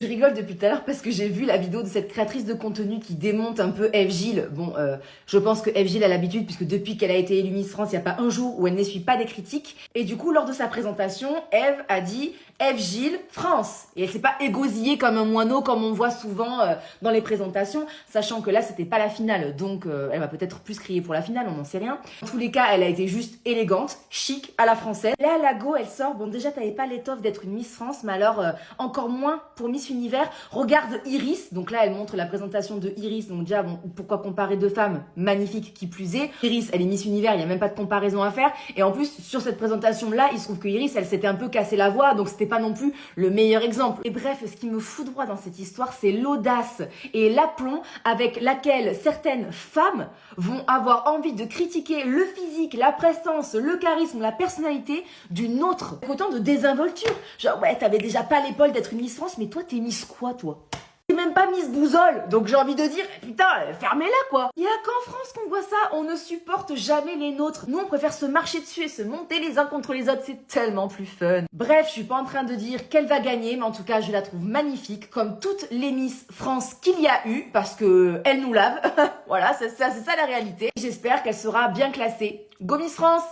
Je rigole depuis tout à l'heure parce que j'ai vu la vidéo de cette créatrice de contenu qui démonte un peu Eve Gilles. Bon, je pense que Eve Gilles a l'habitude puisque depuis qu'elle a été élue Miss France, il n'y a pas un jour où elle n'essuie pas des critiques. Et du coup, lors de sa présentation, Eve a dit Eve Gilles France. Et elle s'est pas égosillée comme un moineau comme on voit souvent dans les présentations, sachant que là, c'était pas la finale. Donc, elle va peut-être plus crier pour la finale, on n'en sait rien. En tous les cas, elle a été juste élégante, chic, à la française. Là, à la go, elle sort. Bon, déjà, t'avais pas l'étoffe d'être une Miss France, mais alors encore moins pour Miss Univers. Regarde Iris, donc là elle montre la présentation de Iris, donc déjà bon, pourquoi comparer deux femmes magnifiques qui plus est. Iris elle est Miss Univers, il n'y a même pas de comparaison à faire, et en plus sur cette présentation là il se trouve que Iris elle s'était un peu cassé la voix, donc c'était pas non plus le meilleur exemple. Et bref, ce qui me foudroie dans cette histoire, c'est l'audace et l'aplomb avec laquelle certaines femmes vont avoir envie de critiquer le physique, la prestance, le charisme, la personnalité d'une autre. Autant de désinvolture, genre ouais t'avais déjà pas l'épaule d'être une Miss France, mais toi t'es Miss quoi toi? T'es même pas Miss Bouzole, donc j'ai envie de dire, putain, fermez-la quoi. Il y a qu'en France qu'on voit ça, on ne supporte jamais les nôtres. Nous on préfère se marcher dessus et se monter les uns contre les autres, c'est tellement plus fun. Bref, je suis pas en train de dire qu'elle va gagner, mais en tout cas je la trouve magnifique, comme toutes les Miss France qu'il y a eu, parce que elle nous lave. Voilà, c'est ça la réalité. J'espère qu'elle sera bien classée. Go Miss France!